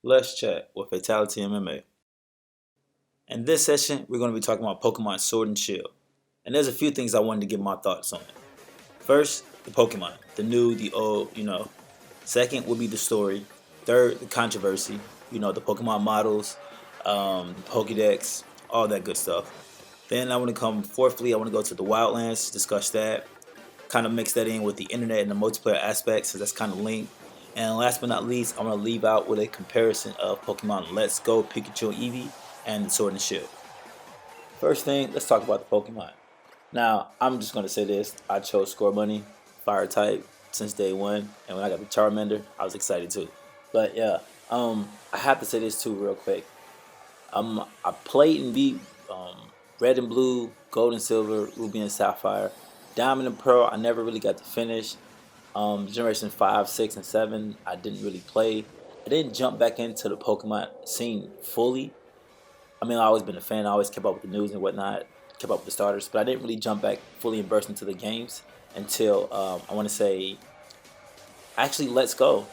Let's chat with Fatalitymma. In this session, we're going to be talking about Pokemon Sword and Shield. And there's a few things I wanted to give my thoughts on. First, the Pokemon. The new, the old. Second would be the story. Third, the controversy. The Pokemon models, Pokedex, all that good stuff. Then I want to come fourthly, I want to go to the Wildlands, discuss that. Kind of mix that in with the internet and the multiplayer aspects, so that's kind of linked. And last but not least, I'm going to leave out with a comparison of Pokemon Let's Go, Pikachu and Eevee, and the Sword and Shield. First thing, let's talk about the Pokemon. Now, I'm just going to say this. I chose Scorbunny, Fire type, since day one. And when I got the Charmander, I was excited too. But yeah, I have to say this too real quick. I played and beat Red and Blue, Gold and Silver, Ruby and Sapphire. Diamond and Pearl, I never really got to finish. Generation 5, 6, and 7, I didn't really play. I didn't jump back into the Pokemon scene fully. I mean, I've always been a fan. I always kept up with the news and whatnot, kept up with the starters. But I didn't really jump back fully and burst into the games until, I want to say, actually, Let's Go.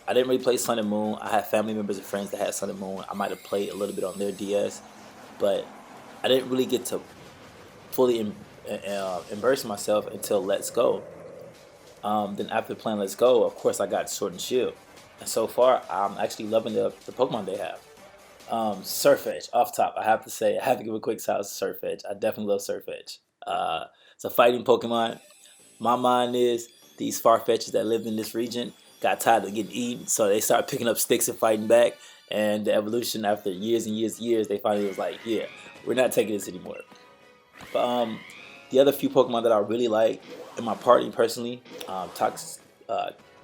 I didn't really play Sun and Moon. I had family members and friends that had Sun and Moon. I might have played a little bit on their DS. But I didn't really get to fully immerse myself until Let's Go. Then after playing Let's Go, of course, I got Sword and Shield. And so far, I'm actually loving the Pokemon they have. Surfetch, off top, I have to say, I have to give a quick shout out to Surfetch. I definitely love Surfetch. It's a fighting Pokemon. My mind is these Farfetchers that live in this region got tired of getting eaten, so they started picking up sticks and fighting back. And the evolution, after years and years and years, they finally was like, yeah, we're not taking this anymore. But the other few Pokemon that I really like in my party personally,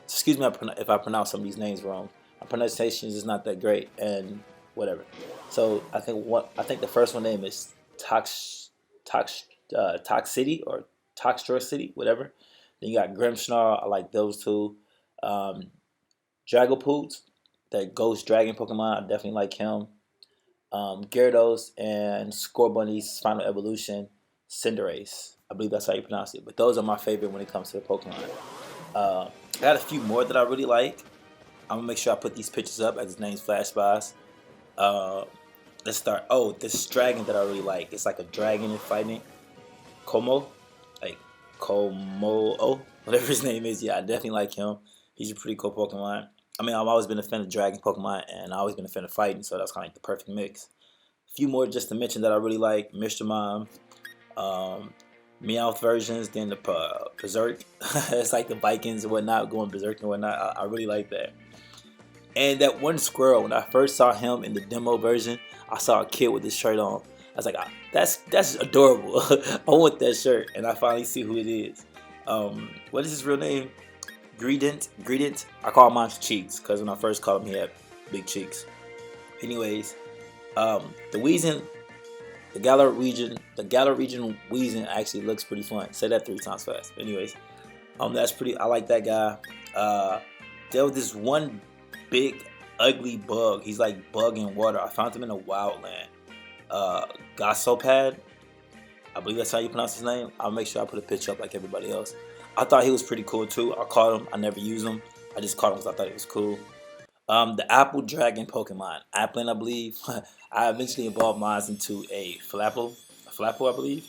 excuse me if I pronounce some of these names wrong. My pronunciation is not that great, and whatever. So I think the first one name is Toxicity or Toxtricity, whatever. Then you got Grimmsnarl. I like those two. Dragapult, that Ghost Dragon Pokemon. I definitely like him. Gyarados and Scorbunny's final evolution, Cinderace. I believe that's how you pronounce it. But those are my favorite when it comes to the Pokemon. I got a few more that I really like. I'm gonna make sure I put these pictures up as his name's flash by. Let's start. Oh, this dragon that I really like. It's like a dragon and fighting. Como, like Como, whatever his name is. Yeah, I definitely like him. He's a pretty cool Pokemon. I mean, I've always been a fan of dragon Pokemon, and I've always been a fan of fighting, so that's kind of like the perfect mix. A few more just to mention that I really like: Mr. Mime, Meowth versions, then the Berserk. It's like the Vikings and whatnot, going Berserk and whatnot. I really like that. And that one squirrel, when I first saw him in the demo version, I saw a kid with his shirt on. I was like, that's adorable. I want that shirt, and I finally see who it is. What is his real name? Greedent. I call mine Cheeks because when I first called him, he had big cheeks. Anyways, the Weezing, the Galar region Weezing actually looks pretty fun. Say that 3 times fast. Anyways, that's pretty. I like that guy. There was this one big ugly bug. He's like bug in water. I found him in a wildland. Gossopad. I believe that's how you pronounce his name. I'll make sure I put a picture up like everybody else. I thought he was pretty cool too. I caught him. I never used him. I just caught him because I thought he was cool. The Apple Dragon Pokemon, Applin, I believe. I eventually evolved mine into a Flapple, I believe.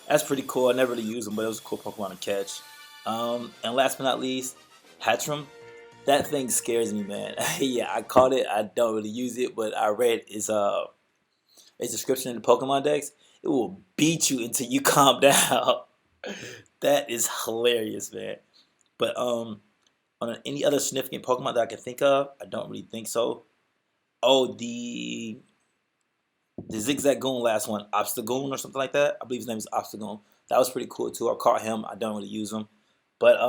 That's pretty cool. I never really used him, but it was a cool Pokemon to catch. And last but not least, Hatchram. That thing scares me, man. Yeah, I caught it. I don't really use it, but I read its description in the Pokemon Dex. It will beat you until you calm down. That is hilarious, man. But on any other significant Pokemon that I can think of, I don't really think so. Oh, the Zigzagoon last one, Obstagoon or something like that. I believe his name is Obstagoon. That was pretty cool too. I caught him. I don't really use him, but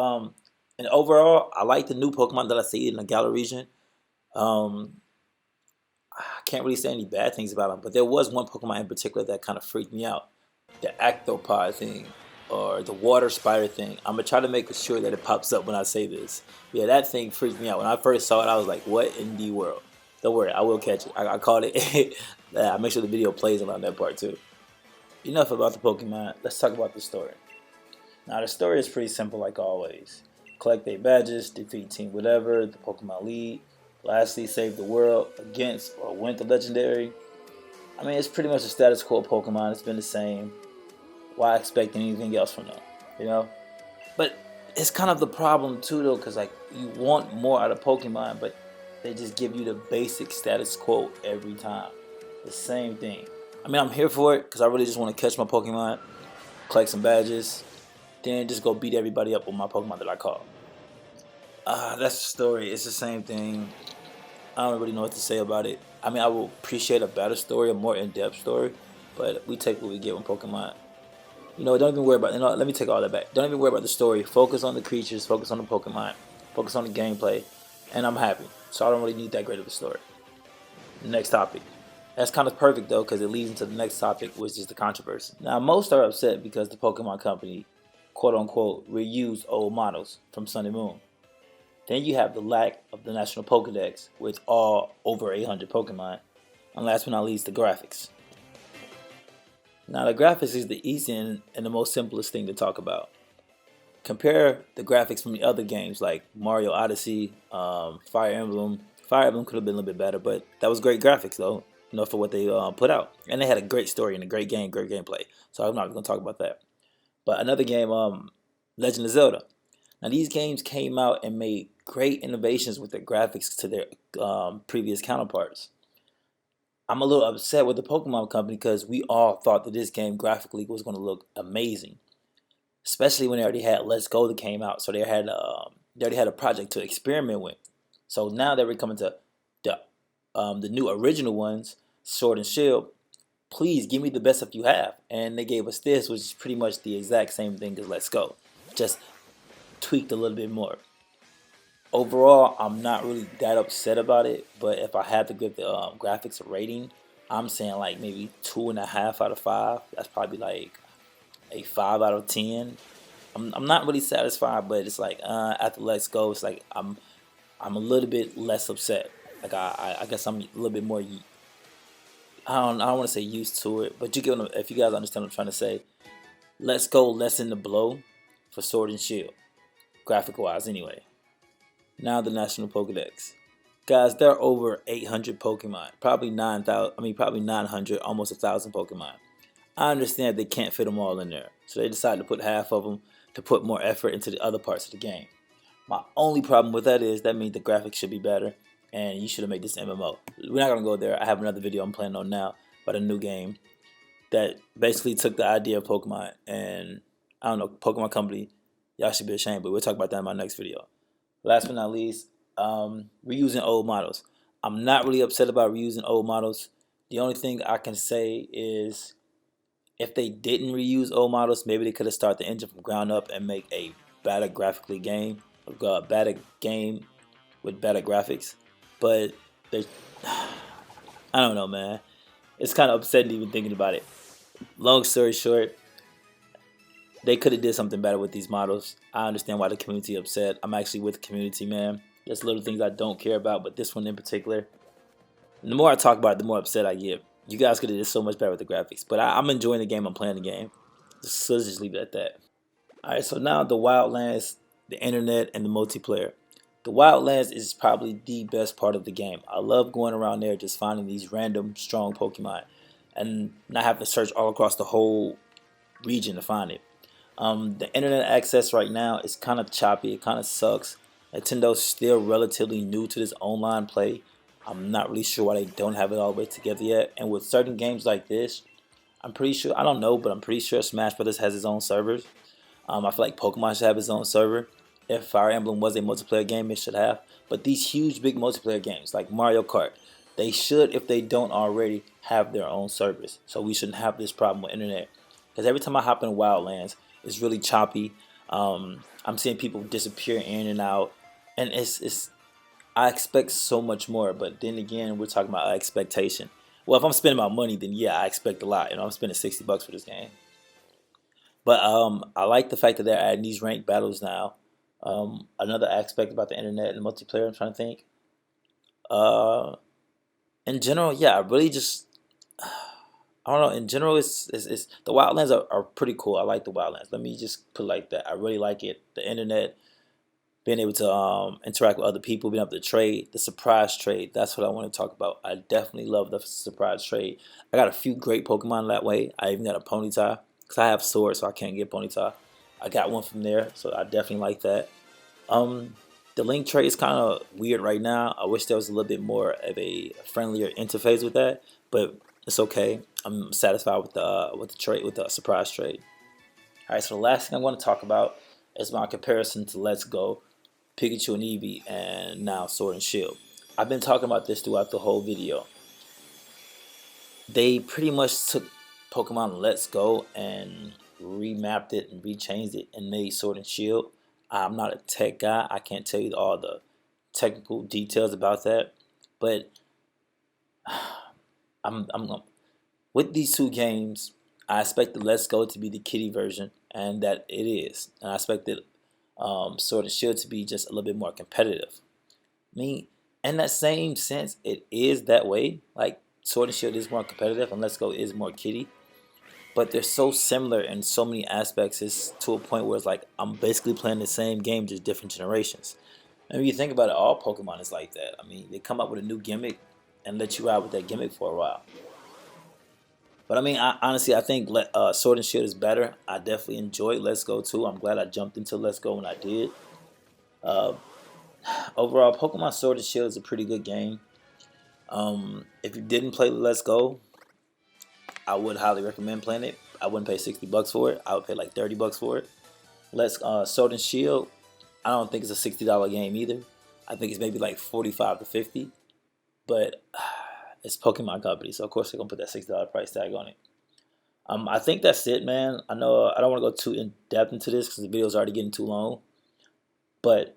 and overall, I like the new Pokemon that I see in the Galar region. Um, I can't really say any bad things about them, but there was one Pokemon in particular that kind of freaked me out. The Actopod thing, or the water spider thing. I'm gonna try to make sure that it pops up when I say this. Yeah, that thing freaked me out. When I first saw it, I was like, what in the world? Don't worry, I will catch it. I caught it. Yeah, I make sure the video plays around that part too. Enough about the Pokemon. Let's talk about the story. Now, the story is pretty simple like always. Collect 8 badges, defeat team whatever, the Pokemon lead, lastly save the world against or win the legendary. I mean, it's pretty much the status quo of Pokemon. It's been the same. Why expect anything else from them? You know? But it's kind of the problem too, though, because like you want more out of Pokemon, but they just give you the basic status quo every time. The same thing. I mean, I'm here for it because I really just want to catch my Pokemon, collect some badges, then just go beat everybody up with my Pokemon that I caught. That's the story. It's the same thing. I don't really know what to say about it. I mean, I will appreciate a better story, a more in-depth story, but we take what we get with Pokemon. You know, don't even worry about. You know, let me take all that back. Don't even worry about the story. Focus on the creatures. Focus on the Pokemon. Focus on the gameplay, and I'm happy. So I don't really need that great of a story. Next topic. That's kind of perfect though, because it leads into the next topic, which is the controversy. Now, most are upset because the Pokemon Company, quote unquote, reused old models from Sun and Moon. Then you have the lack of the National Pokedex with all over 800 Pokemon. And last but not least, the graphics. Now, the graphics is the easy and the most simplest thing to talk about. Compare the graphics from the other games like Mario Odyssey, Fire Emblem. Fire Emblem could have been a little bit better, but that was great graphics though, you know, for what they put out. And they had a great story and a great game, great gameplay. So I'm not going to talk about that. But another game, Legend of Zelda. Now these games came out and made great innovations with their graphics to their previous counterparts. I'm a little upset with the Pokemon Company because we all thought that this game graphically was going to look amazing, especially when they already had Let's Go that came out. So they already had a project to experiment with. So now that we're coming to the new original ones, Sword and Shield. Please give me the best of you have, and they gave us this, which is pretty much the exact same thing as Let's Go, just tweaked a little bit more. Overall, I'm not really that upset about it, but if I had to give the graphics a rating, I'm saying like maybe 2.5 out of 5. That's probably like a 5 out of 10. I'm not really satisfied, but it's like after Let's Go, it's like I'm a little bit less upset. Like I guess I'm a little bit more. I don't want to say used to it, but you get if you guys understand what I'm trying to say. Let's Go lessen the blow for Sword and Shield, graphic wise anyway. Now the National Pokedex. Guys, there are over 800 Pokemon. Probably 9,000, I mean probably 900, almost 1,000 Pokemon. I understand they can't fit them all in there. So they decided to put half of them to put more effort into the other parts of the game. My only problem with that is that means the graphics should be better and you should have made this MMO. We're not going to go there. I have another video I'm planning on now about a new game that basically took the idea of Pokemon and I don't know, Pokemon Company, y'all should be ashamed, but we'll talk about that in my next video. Last but not least, reusing old models. I'm not really upset about reusing old models. The only thing I can say is if they didn't reuse old models, maybe they could have started the engine from ground up and make a better graphically game, a better game with better graphics. But they, I don't know, man. It's kind of upsetting even thinking about it. Long story short, they could have did something better with these models. I understand why the community is upset. I'm actually with the community, man. There's little things I don't care about, but this one in particular, the more I talk about it, the more upset I get. You guys could have did so much better with the graphics, but I'm enjoying the game. I'm playing the game. So let's just leave it at that. All right, so now the Wildlands, the internet, and the multiplayer. The Wildlands is probably the best part of the game. I love going around there just finding these random strong Pokemon and not having to search all across the whole region to find it. The internet access right now is kind of choppy. It kind of sucks. Nintendo's still relatively new to this online play. I'm not really sure why they don't have it all the way together yet. And with certain games like this, I'm pretty sure, I don't know, but I'm pretty sure Smash Brothers has its own servers. I feel like Pokemon should have its own server. If Fire Emblem was a multiplayer game, it should have. But these huge, big multiplayer games like Mario Kart, they should, if they don't already, have their own servers. So we shouldn't have this problem with internet. Because every time I hop in Wildlands, it's really choppy. I'm seeing people disappear in and out, and it's. I expect so much more, but then again, we're talking about expectation. Well, if I'm spending my money, then yeah, I expect a lot. You know, I'm spending $60 for this game. But I like the fact that they're adding these ranked battles now. Another aspect about the internet and multiplayer, I'm trying to think. Uh, in general, yeah, I really just I don't know. In general, it's the Wildlands are pretty cool. I like the Wildlands. Let me just put it like that. I really like it. The internet, being able to interact with other people, being able to trade, the surprise trade. That's what I want to talk about. I definitely love the surprise trade. I got a few great Pokemon that way. I even got a Ponyta because I have Sword, so I can't get Ponyta. I got one from there, so I definitely like that. Um, the link trade is kind of weird right now. I wish there was a little bit more of a friendlier interface with that, but it's okay. I'm satisfied with the trade, with the surprise trade. All right, so the last thing I'm going to talk about is my comparison to Let's Go, Pikachu and Eevee, and now Sword and Shield. I've been talking about this throughout the whole video. They pretty much took Pokemon Let's Go and remapped it and rechanged it and made Sword and Shield. I'm not a tech guy. I can't tell you all the technical details about that, but I'm with these two games. I expect the Let's Go to be the kiddie version, and that it is. And I expected Sword and Shield to be just a little bit more competitive. I mean, in that same sense, it is that way. Like Sword and Shield is more competitive, and Let's Go is more kiddie. But they're so similar in so many aspects. It's to a point where it's like I'm basically playing the same game, just different generations. And when you think about it, all Pokemon is like that. I mean, they come up with a new gimmick and let you ride with that gimmick for a while. But I mean, honestly, I think Sword and Shield is better. I definitely enjoyed Let's Go too. I'm glad I jumped into Let's Go when I did. Uh, Overall, Pokemon Sword and Shield is a pretty good game. If you didn't play Let's Go, I would highly recommend playing it. I wouldn't pay $60 for it. I would pay like $30 for it. Sword and Shield, I don't think it's a $60 game either. I think it's maybe like 45 to 50. But it's Pokemon Company, so of course they're gonna put that $60 price tag on it. I think that's it, man. I know I don't want to go too in depth into this because the video is already getting too long. But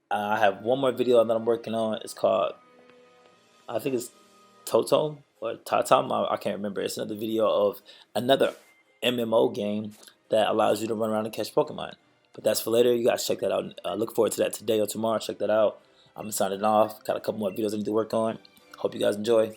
I have one more video that I'm working on. It's called, I think it's Totem or Tatam. I can't remember. It's another video of another MMO game that allows you to run around and catch Pokemon. But that's for later. You guys check that out. Look forward to that today or tomorrow. Check that out. I'm signing off. Got a couple more videos I need to work on. Hope you guys enjoy.